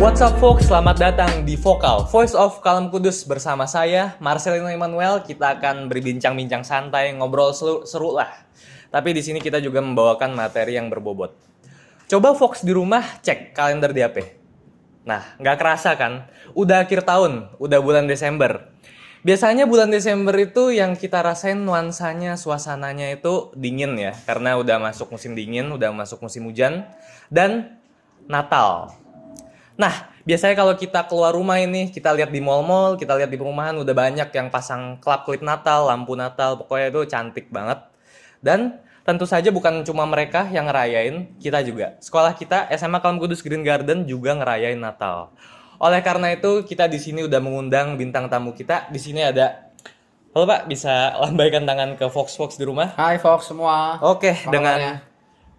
What's up folks, selamat datang di Vokal, Voice of Kalem Kudus bersama saya, Marcelino Emmanuel. Kita akan berbincang-bincang santai, ngobrol seru lah. Tapi di sini kita juga membawakan materi yang berbobot. Coba folks di rumah cek kalender di HP. Nah, nggak kerasa kan? Udah akhir tahun, udah bulan Desember. Biasanya bulan Desember itu yang kita rasain nuansanya, suasananya itu dingin ya. Karena udah masuk musim dingin, udah masuk musim hujan. Dan Natal. Nah, biasanya kalau kita keluar rumah ini, kita lihat di mall-mall, kita lihat di perumahan, udah banyak yang pasang klip Natal, lampu Natal, pokoknya itu cantik banget. Dan tentu saja bukan cuma mereka yang ngerayain, kita juga. Sekolah kita, SMA Kalem Kudus Green Garden juga ngerayain Natal. Oleh karena itu, kita di sini udah mengundang bintang tamu kita. Di sini ada, halo Pak, bisa lambaikan tangan ke Fox di rumah? Hai Fox semua.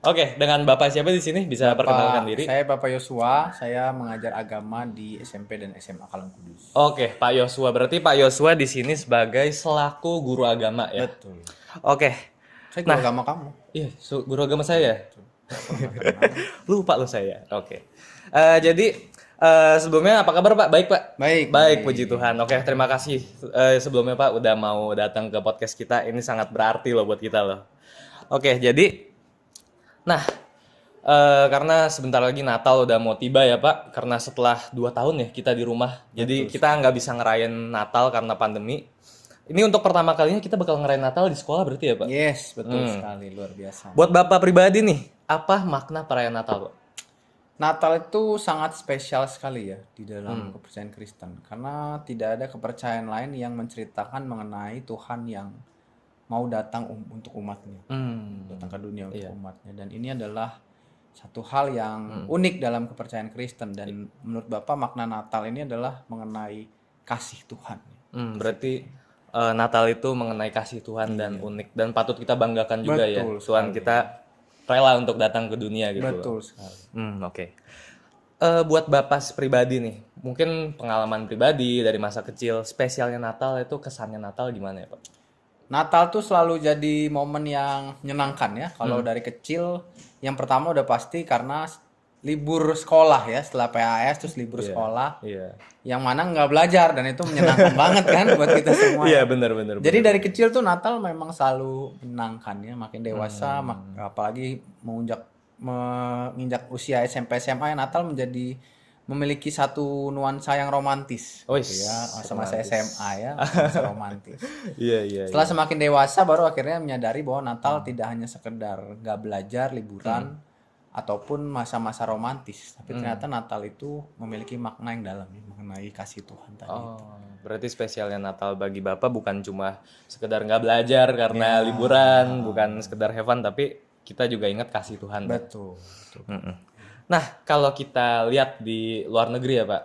Oke, dengan Bapak siapa di sini? Bisa perkenalkan diri? Saya Bapak Yosua, saya mengajar agama di SMP dan SMA Kalem Kudus. Oke, Pak Yosua. Berarti Pak Yosua di sini sebagai selaku guru agama ya? Betul. Oke. Saya guru agama kamu. Iya, guru agama saya. Lupa lo saya. Oke. Jadi sebelumnya apa kabar Pak? Baik Pak? Baik, puji Tuhan. Oke, terima kasih sebelumnya Pak udah mau datang ke podcast kita. Ini sangat berarti loh buat kita loh. Oke, jadi nah, karena sebentar lagi Natal udah mau tiba ya Pak, karena setelah 2 tahun ya kita di rumah, jadi kita nggak bisa ngerayain Natal karena pandemi. Ini untuk pertama kalinya kita bakal ngerayain Natal di sekolah berarti ya Pak? Yes, betul sekali, luar biasa. Buat Bapak pribadi nih, apa makna perayaan Natal Pak? Natal itu sangat spesial sekali ya di dalam kepercayaan Kristen, karena tidak ada kepercayaan lain yang menceritakan mengenai Tuhan yang mau datang untuk umatnya, datang ke dunia untuk umatnya. Dan ini adalah satu hal yang unik dalam kepercayaan Kristen. Dan menurut Bapak makna Natal ini adalah mengenai kasih Tuhan. Berarti Natal itu mengenai kasih Tuhan dan unik dan patut kita banggakan juga. Betul ya. Tuhan kita rela untuk datang ke dunia gitu. Betul sekali. Oke. Buat Bapak pribadi nih, mungkin pengalaman pribadi dari masa kecil, spesialnya Natal itu kesannya Natal gimana ya Pak? Natal tuh selalu jadi momen yang menyenangkan ya. Kalau dari kecil, yang pertama udah pasti karena libur sekolah ya. Setelah PAS terus libur sekolah. Yang mana nggak belajar dan itu menyenangkan banget kan buat kita semua. Iya benar. Jadi dari kecil tuh Natal memang selalu menyenangkan ya. Makin dewasa, apalagi menginjak usia SMP SMA, Natal memiliki satu nuansa yang romantis gitu ya, masa-masa SMA ya, masa romantis. Setelah semakin dewasa baru akhirnya menyadari bahwa Natal tidak hanya sekedar nggak belajar, liburan, ataupun masa-masa romantis, tapi ternyata Natal itu memiliki makna yang dalam mengenai kasih Tuhan tadi. Berarti spesialnya Natal bagi Bapak bukan cuma sekedar nggak belajar karena liburan, bukan sekedar have fun, tapi kita juga ingat kasih Tuhan. Betul. Nah, kalau kita lihat di luar negeri ya Pak,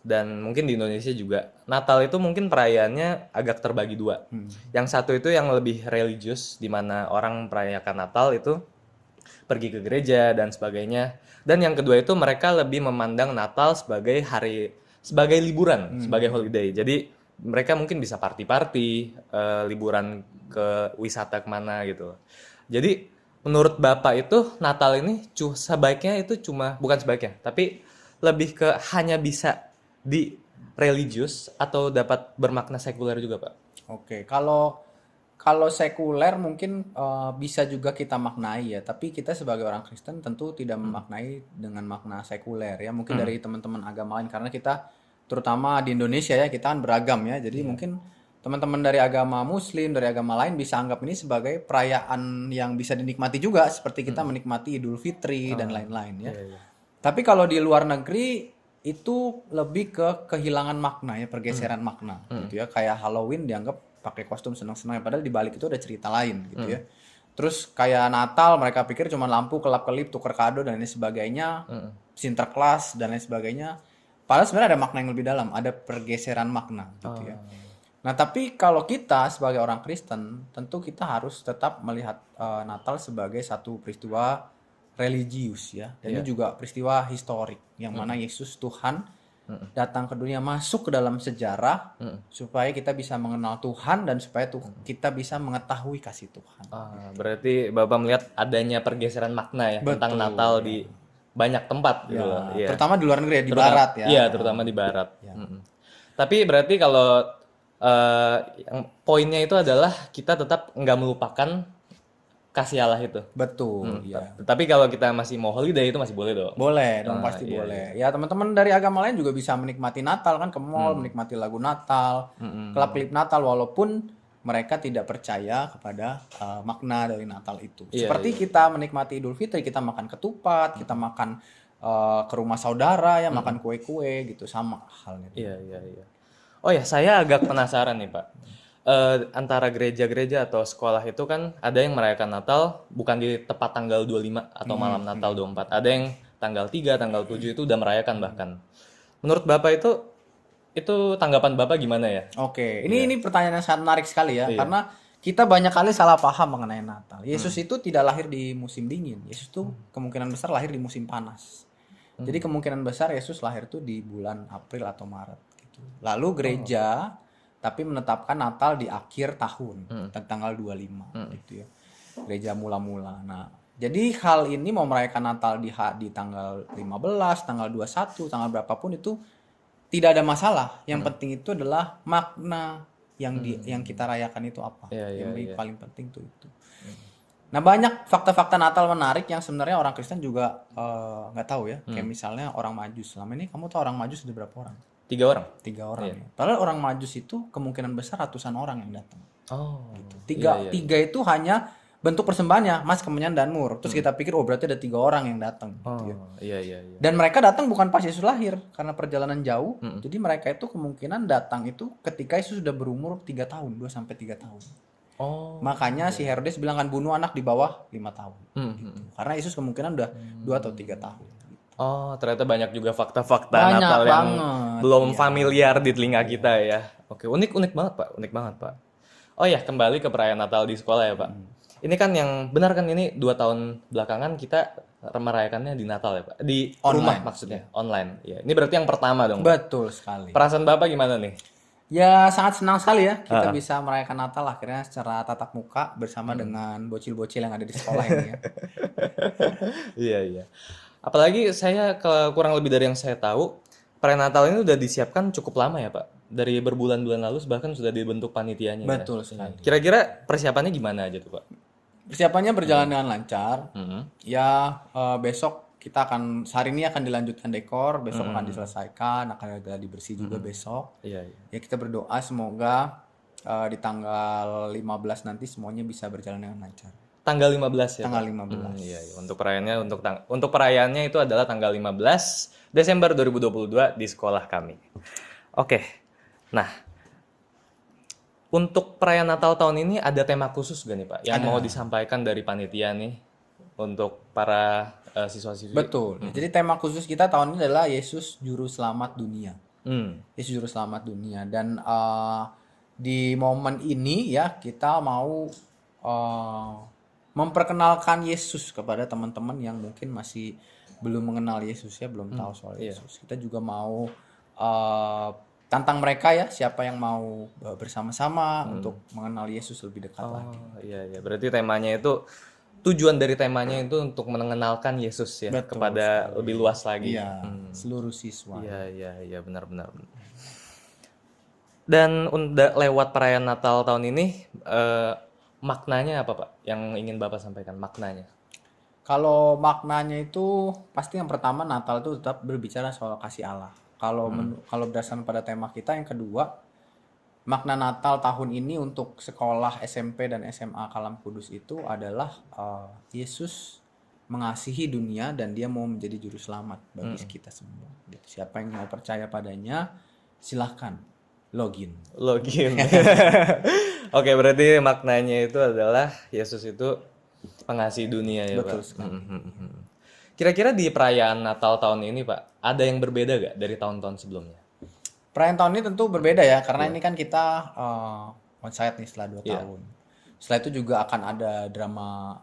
dan mungkin di Indonesia juga, Natal itu mungkin perayaannya agak terbagi dua. Yang satu itu yang lebih religius, di mana orang merayakan Natal itu pergi ke gereja dan sebagainya. Dan yang kedua itu mereka lebih memandang Natal sebagai liburan, sebagai holiday. Jadi mereka mungkin bisa party-party, liburan ke wisata kemana gitu. Jadi menurut Bapak itu Natal ini sebaiknya itu bukan sebaiknya, tapi lebih ke hanya bisa di religius atau dapat bermakna sekuler juga Pak? Oke, kalau sekuler mungkin bisa juga kita maknai ya, tapi kita sebagai orang Kristen tentu tidak memaknai dengan makna sekuler ya. Mungkin dari teman-teman agama lain, karena kita terutama di Indonesia ya, kita kan beragam ya. Jadi mungkin teman-teman dari agama Muslim, dari agama lain bisa anggap ini sebagai perayaan yang bisa dinikmati juga, seperti kita menikmati Idul Fitri dan lain-lain ya. Tapi kalau di luar negeri itu lebih ke kehilangan makna ya, pergeseran makna gitu ya. Kayak Halloween dianggap pakai kostum senang-senang, padahal di balik itu ada cerita lain gitu ya. Terus kayak Natal mereka pikir cuma lampu, kelap-kelip, tuker kado dan lain sebagainya, Sinterklas dan lain sebagainya. Padahal sebenarnya ada makna yang lebih dalam, ada pergeseran makna gitu ya. Nah, tapi kalau kita sebagai orang Kristen, tentu kita harus tetap melihat Natal sebagai satu peristiwa religius ya. Dan ini juga peristiwa historik yang mana Yesus Tuhan datang ke dunia, masuk ke dalam sejarah supaya kita bisa mengenal Tuhan dan supaya kita bisa mengetahui kasih Tuhan. Berarti Bapak melihat adanya pergeseran makna ya tentang Natal di banyak tempat gitu loh. Iya. Terutama di luar negeri ya, di Terutama- barat ya. Iya, terutama di barat. Mm-mm. Tapi berarti kalau yang poinnya itu adalah kita tetap nggak melupakan kasih Allah itu. Betul, ya. Tapi kalau kita masih mau holiday itu masih boleh dong. Boleh dong, pasti iya, boleh. Ya, teman-teman dari agama lain juga bisa menikmati Natal kan, ke mall, menikmati lagu Natal, klip-klip Natal, walaupun mereka tidak percaya kepada makna dari Natal itu. Iya, Seperti kita menikmati Idul Fitri, kita makan ketupat, kita makan ke rumah saudara ya, makan kue-kue gitu, sama halnya. Iya, iya, iya. Oh ya, saya agak penasaran nih, Pak. Antara gereja-gereja atau sekolah itu kan ada yang merayakan Natal bukan di tepat tanggal 25 atau malam Natal 24. Ada yang tanggal 3, tanggal 7 itu udah merayakan bahkan. Menurut Bapak itu tanggapan Bapak gimana ya? Oke, ini pertanyaan yang sangat menarik sekali ya, karena kita banyak kali salah paham mengenai Natal. Yesus itu tidak lahir di musim dingin. Yesus itu kemungkinan besar lahir di musim panas. Jadi kemungkinan besar Yesus lahir tuh di bulan April atau Maret gitu. Lalu gereja tapi menetapkan Natal di akhir tahun, tanggal 25 gitu ya. Gereja mula-mula. Nah, jadi hal ini mau merayakan Natal di tanggal 15, tanggal 21, tanggal berapapun itu tidak ada masalah. Yang penting itu adalah makna yang kita rayakan itu apa. Iya, Yang paling penting tuh itu. Nah, banyak fakta-fakta Natal menarik yang sebenarnya orang Kristen juga nggak tahu ya. Kayak misalnya orang Majus. Selama ini kamu tahu orang Majus ada berapa orang? 3 orang. 3 orang ya. Padahal orang Majus itu kemungkinan besar ratusan orang yang datang. Oh. Tiga itu hanya bentuk persembahannya, Mas, Kemenyan, dan Mur. Terus kita pikir, oh berarti ada 3 orang yang datang. Gitu ya. Oh, iya, iya, iya. Dan mereka datang bukan pas Yesus lahir, karena perjalanan jauh. Jadi mereka itu kemungkinan datang itu ketika Yesus sudah berumur 3 tahun, 2 sampai 3 tahun. Oh. Makanya si Herodes bilang kan bunuh anak di bawah 5 tahun. Gitu. Karena Yesus kemungkinan udah 2 atau 3 tahun. Oh, ternyata banyak juga fakta-fakta Banyak Natal yang banget, belum familiar di telinga kita ya. Oke, unik banget, Pak. Unik banget, Pak. Oh ya, kembali ke perayaan Natal di sekolah ya, Pak. Ini kan yang benar kan, ini 2 tahun belakangan kita merayakannya di Natal ya, Pak. Di rumah maksudnya, online. Ya, ini berarti yang pertama dong, Pak. Betul sekali. Perasaan Bapak gimana nih? Ya, sangat senang sekali ya kita bisa merayakan Natal akhirnya secara tatap muka bersama dengan bocil-bocil yang ada di sekolah ini ya. Iya, iya. Apalagi saya kurang lebih dari yang saya tahu, perayaan Natal ini udah disiapkan cukup lama ya, Pak. Dari berbulan-bulan lalu bahkan sudah dibentuk panitianya. Betul sekali. Kira-kira persiapannya gimana aja tuh, Pak? Persiapannya berjalan dengan lancar. Ya, besok kita hari ini akan dilanjutkan dekor, besok akan diselesaikan, akan ada dibersih juga besok. Iya, iya. Ya, kita berdoa semoga di tanggal 15 nanti semuanya bisa berjalan dengan lancar. Tanggal 15 ya, Tanggal Pak? 15. Iya, iya. Untuk perayaannya untuk perayaannya itu adalah tanggal 15 Desember 2022 di sekolah kami. Oke. Nah, untuk perayaan Natal tahun ini ada tema khusus gak nih, Pak? Yang mau disampaikan dari panitia nih untuk para siswa-siswi? Betul. Jadi tema khusus kita tahun ini adalah Yesus Juru Selamat Dunia. Yesus Juru Selamat Dunia. Dan di momen ini ya kita mau memperkenalkan Yesus kepada teman-teman yang mungkin masih belum mengenal Yesus ya, belum tahu soal Yesus. Kita juga mau tantang mereka ya, siapa yang mau bersama-sama untuk mengenal Yesus lebih dekat lagi. Oh, iya, iya. Berarti temanya itu, tujuan dari temanya itu untuk mengenalkan Yesus ya. Betul kepada lebih luas lagi. Iya, seluruh siswa. Iya, iya, iya, benar-benar. Dan lewat perayaan Natal tahun ini, maknanya apa, Pak? Yang ingin Bapak sampaikan, maknanya? Kalau maknanya itu pasti yang pertama Natal itu tetap berbicara soal kasih Allah. Kalau berdasarkan pada tema kita yang kedua, makna Natal tahun ini untuk sekolah SMP dan SMA Kalam Kudus itu adalah Yesus mengasihi dunia dan dia mau menjadi juru selamat bagi kita semua. Gitu. Siapa yang mau percaya padanya, silahkan login. Oke, berarti maknanya itu adalah Yesus itu pengasihi dunia ya, Betul Pak. sekali. Kira-kira di perayaan Natal tahun ini, Pak, ada yang berbeda gak dari tahun-tahun sebelumnya? Perayaan tahun ini tentu berbeda ya, karena ini kan kita onsite nih setelah 2 tahun. Setelah itu juga akan ada drama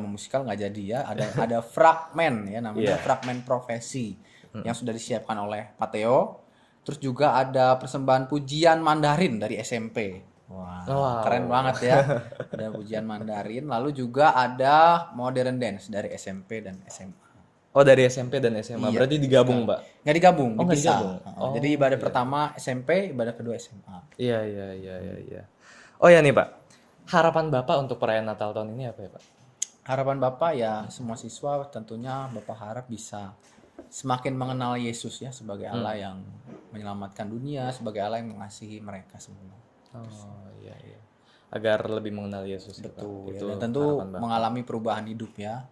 musikal nggak jadi ya, ada fragmen ya namanya fragmen profesi yang sudah disiapkan oleh Pateo. Terus juga ada persembahan pujian Mandarin dari SMP. Wah, keren banget ya. Ada pujian Mandarin, lalu juga ada modern dance dari SMP dan SMA. Oh, dari SMP dan SMA. Iya, Berarti digabung, Pak? Nggak digabung, Oh, nggak dipisah. digabung? Oh, Jadi ibadah pertama SMP, ibadah kedua SMA. Iya, iya, iya, iya, iya. Oh ya nih, Pak. Harapan Bapak untuk perayaan Natal tahun ini apa ya, Pak? Harapan Bapak ya semua siswa tentunya Bapak harap bisa semakin mengenal Yesus ya sebagai Allah yang menyelamatkan dunia, sebagai Allah yang mengasihi mereka semua. Oh, iya, iya. Agar lebih mengenal Yesus ya, Pak. Tuh, ya. Itu Dan tentu harapan Bapak. mengalami perubahan hidup ya.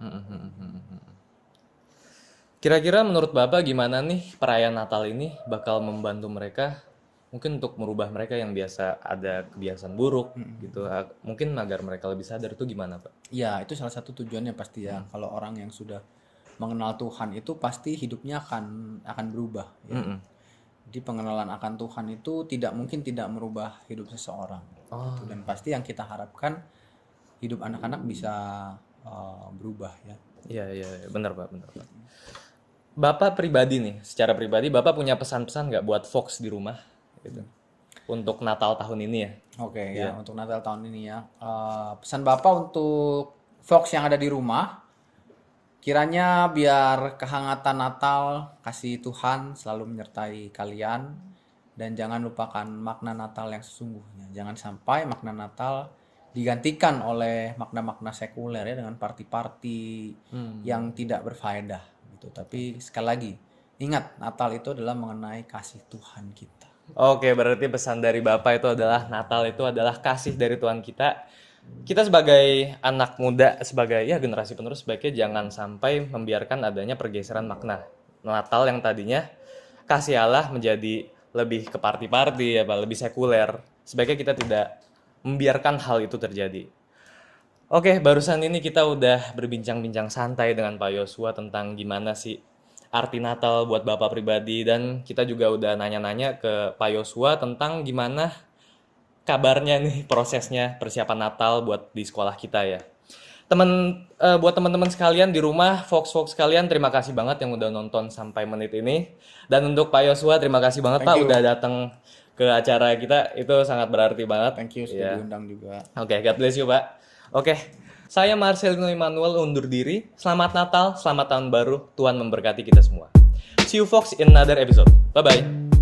Kira-kira menurut Bapak gimana nih perayaan Natal ini bakal membantu mereka mungkin untuk merubah mereka yang biasa ada kebiasaan buruk gitu. Mungkin agar mereka lebih sadar itu gimana, Pak? Ya, itu salah satu tujuannya pasti ya. Kalau orang yang sudah mengenal Tuhan itu pasti hidupnya akan berubah ya. Jadi pengenalan akan Tuhan itu tidak mungkin tidak merubah hidup seseorang. Gitu. Dan pasti yang kita harapkan hidup anak-anak bisa berubah ya. Iya, iya, iya. Benar, Pak, benar, Pak. Bapak pribadi nih, secara pribadi Bapak punya pesan-pesan nggak buat Fox di rumah gitu. Untuk Natal tahun ini ya? Oke ya, untuk Natal tahun ini ya. Pesan Bapak untuk Fox yang ada di rumah, kiranya biar kehangatan Natal, kasih Tuhan selalu menyertai kalian. Dan jangan lupakan makna Natal yang sesungguhnya. Jangan sampai makna Natal digantikan oleh makna-makna sekuler ya dengan party-party yang tidak berfaedah gitu. Tapi sekali lagi, ingat Natal itu adalah mengenai kasih Tuhan kita. Oke, berarti pesan dari Bapak itu adalah Natal itu adalah kasih dari Tuhan kita. Kita sebagai anak muda, sebagai ya generasi penerus sebaiknya jangan sampai membiarkan adanya pergeseran makna Natal yang tadinya kasih Allah menjadi lebih ke party-party ya Pak, lebih sekuler. Sebaiknya kita tidak membiarkan hal itu terjadi. Oke, barusan ini kita udah berbincang-bincang santai dengan Pak Yosua tentang gimana sih arti Natal buat Bapak pribadi, dan kita juga udah nanya-nanya ke Pak Yosua tentang gimana kabarnya nih prosesnya persiapan Natal buat di sekolah kita ya. Buat teman-teman sekalian di rumah, Fox sekalian, terima kasih banget yang udah nonton sampai menit ini. Dan untuk Pak Yosua, terima kasih banget Pak udah datang ke acara kita, itu sangat berarti banget. Thank you sudah diundang juga. Oke, God bless you Pak. Oke, saya Marcelino Immanuel undur diri. Selamat Natal, selamat tahun baru. Tuhan memberkati kita semua. See you Fox in another episode. Bye-bye.